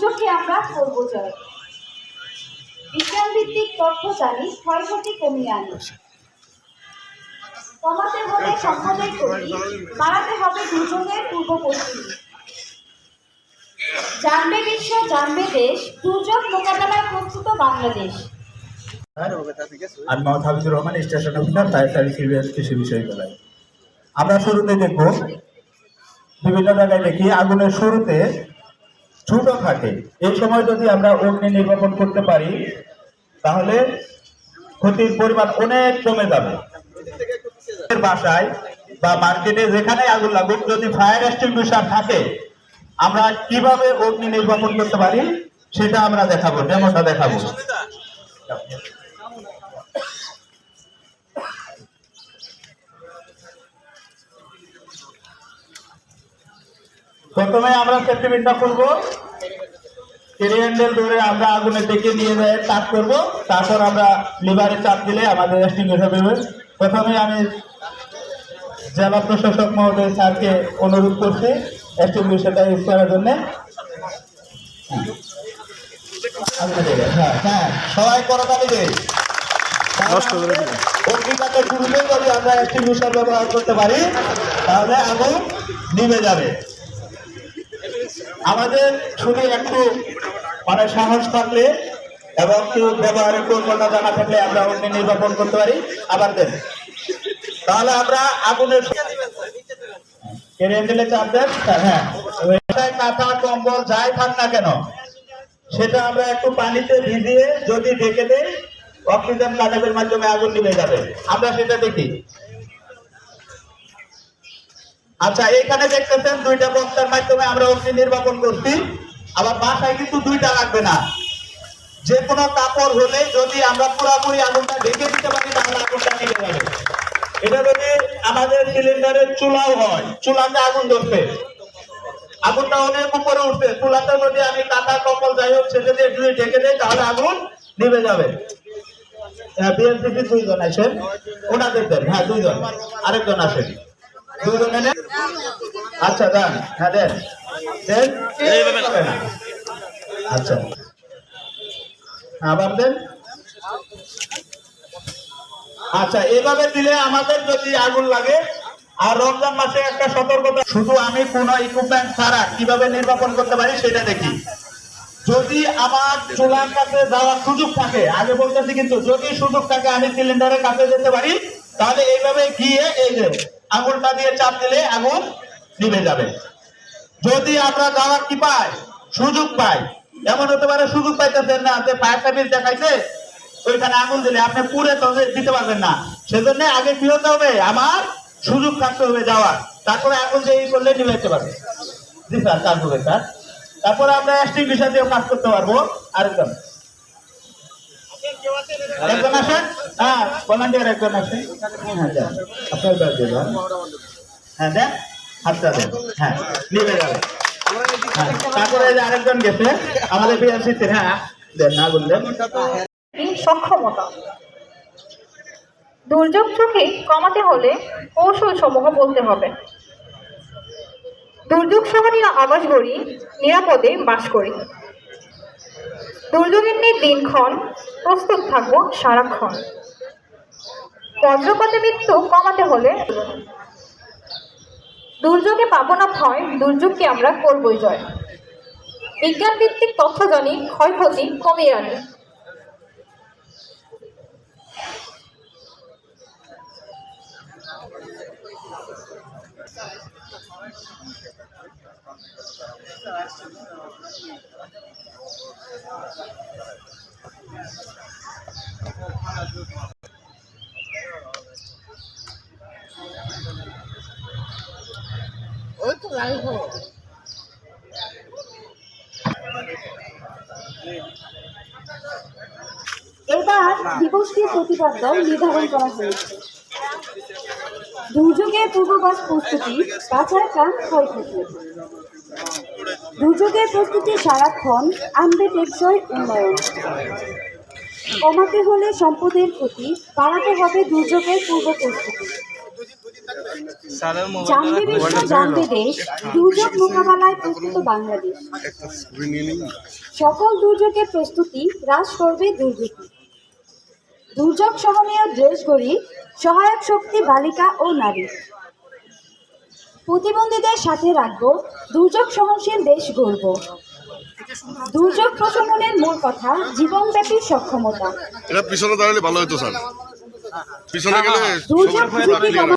দুর্যোগকে আমরা করব জয়। বিজ্ঞান ভিত্তিক তথ্য জানি, ক্ষয়ক্ষতি কমিয়ে আনি। কমাতে হবে সম্পদের ক্ষতি, বাড়াতে হবে দুর্যোগের পূর্ব প্রস্তুতি। জানবে বিশ্ব, জানবে দেশ, দুর্যোগ মোকাবেলায় প্রস্তুত বাংলাদেশ। আমি Mohammad Habibur Rahman, station officer, fire service কৃষি বিশ্ববিদ্যালয়। আমরা শুরুতে দেখব, বিভিন্ন জায়গায় দেখি আগুনের শুরুতে ছোট থাকে। এই সময় যদি আমরা অগ্নি নির্বাপন করতে পারি তাহলে ক্ষতির পরিমাণ অনেক কমে যাবে। বাসায় বা মার্কেটে যেখানে আগুন লাগুক, যদি ফায়ার এক্সটিংগুইশার থাকে আমরা কিভাবে অগ্নি নির্বাপন করতে পারি সেটা আমরা দেখাবো, ডেমোটা দেখাবো। প্রথমে আমরা সেফটি পিনটা খুলবো, ক্যারি হ্যান্ডেল ধরে আমরা আগুনের দিকে নিয়ে যাই চাপ করব, তারপর আমরা লিভারে চাপ দিলে আমাদের এক্সটিংগুইশার বের হবে। প্রথমে আমি জেলা প্রশাসক মহোদয় স্যারকে অনুরোধ করছি এক্সটিংগুইশারটা ইউজ করার জন্য। হ্যাঁ, সবাই করতালি দেয়। অগ্নিকাণ্ডের শুরুতে যদি আমরা এক্সটিংগুইশার ব্যবহার করতে পারি তাহলে আগুন নিভে যাবে। আমাদের শুধু একটু সাহস থাকলে এবং কেউ ব্যবহারের কৌশলটা জানা থাকলে আমরা অগ্নি নির্বাপন করতে পারি। আবার দেন, তাহলে আমরা আগুনের চাপ দেন। হ্যাঁ, কাঁথা কম্বল যাই থাক না কেন সেটা আমরা একটু পানিতে ভিজিয়ে যদি ঢেকে দেই, অক্সিজেন কানেক্টের মাধ্যমে আগুন নিভে যাবে। আমরা সেটা দেখি। আচ্ছা, এখানে দেখতেছেন দুইটা বক্সের মাধ্যমে আমরা অগ্নি নির্বাপন করছি। আবার বাসায় কিন্তু দুইটা লাগবে না, যে কোনো কাপড় হলে যদি আমরা পুরোপুরি আগুনটা ঢেকে দিতে পারি তাহলে আগুনটা নিভে যাবে। এটা যদি আমাদের সিলিন্ডারের চুলাও হয়, চুলাতে আগুন ধরছে, আগুনটা অনেক উপরে উঠছে, চুলাতে যদি আমি কাঁথা কম্বল যাই হোক সেটা দিয়ে যদি ঢেকে দেয় তাহলে আগুন নিভে যাবে। বিএনসিপি দুইজন আসেন, ওনাদের দেন। হ্যাঁ, দুইজন, আরেকজন আসেন, দুইজন এনে। আচ্ছা দেন, হ্যাঁ দেন দেন। আচ্ছা, আবার দেন। আচ্ছা, এভাবে দিলে আমাদের যদি আগুন লাগে। আর রমজান মাসে একটা সতর্কতা, শুধু আমি কোন ইকুইপমেন্ট ছাড়া কিভাবে নির্বাপন করতে পারি সেটা দেখি। যদি আমার চুলার কাছে যাওয়ার সুযোগ থাকে, আগে বলতেছি কিন্তু যদি সুযোগ থাকে আমি সিলিন্ডারের কাছে যেতে পারি, তাহলে এইভাবে গিয়ে এই যে আগুনটা দিয়ে চাপ দিলে আগুন নিভে যাবে। যদি আমরা যাওয়ার কি পাই, সুযোগ পাই, এমন হতে পারে সুযোগ পাইতেছেন না, যে ফায়ার সার্ভিস দেখাইছে ওইখানে আগুন দিলে আপনি পুরে তো দিতে পারবেন না। সেজন্য আগে কি হতে হবে, আমার সুযোগ থাকতে হবে যাওয়ার, তারপরে আগুন দিয়ে করলে নিভাইতে পারবে। জি স্যার, তারপরে স্যার তারপরে আমরা এক্সটিংগুইশার দিয়েও কাজ করতে পারবো। আরেকজন একজন আসেন। হ্যাঁ, ভলান্টিয়ার একজন আসেন। হ্যাঁ দেন, আপনার ব্যাগ দিয়ে দেন। হ্যাঁ দেন, হাতটা দেন। হ্যাঁ, নিভে যাবে। হ্যাঁ, তারপরে আরেকজন গেছে আমাদের বিএনসিতে। হ্যাঁ দেন, আগুন দেন। সক্ষমতা, দুর্যোগ ঝুঁকি কমাতে হলে কৌশল সমূহ বলতে হবে। দুর্যোগ সহনীয় আবাস গড়ি, নিরাপদে বাস করি। দুর্যোগের নিয়ে দিনক্ষণ প্রস্তুত থাকবো সারাক্ষণ। বজ্রপাতে মৃত্যু কমাতে হলে দুর্যোগে পাবো না ভয়, দুর্যোগকে আমরা করবই জয়। বিজ্ঞান ভিত্তিক তথ্য জানি, ক্ষয়ক্ষতি কমিয়ে আনি। এবার দিবসটির প্রতিপাদ্য নির্ধারণ করা হয়েছে। দুর্যোগের পূর্বাভাস প্রস্তুতি, বাঁচার প্রাণ ক্ষয়ক্ষতি। দুর্যোগের প্রস্তুতি সারাক্ষণ আনবে টেকসই উন্নয়ন। কমাতে হলে সম্পদের ক্ষতি, বাড়াতে হবে দুর্যোগের পূর্ব প্রস্তুতি। জানবে বিশ্ব, জানবে দেশ, দুর্যোগ মোকাবেলায় প্রস্তুত বাংলাদেশ। সকল দুর্যোগের প্রস্তুতি হ্রাস করবে দুর্গতি। দুর্যোগ সহনীয় দেশ গড়ি, সহায়ক শক্তি বালিকা ও নারী। প্রতিবন্ধীদের সাথে রাখবো, দুর্যোগ সহনশীল দেশ গড়ব। দুর্যোগ প্রশমনের মূল কথা জীবনব্যাপী সক্ষমতা। এটা পিছনে দাঁড়ালে ভালো হতো স্যার, পিছনে গেলে দুর্যোগ ঝুঁকি কমানো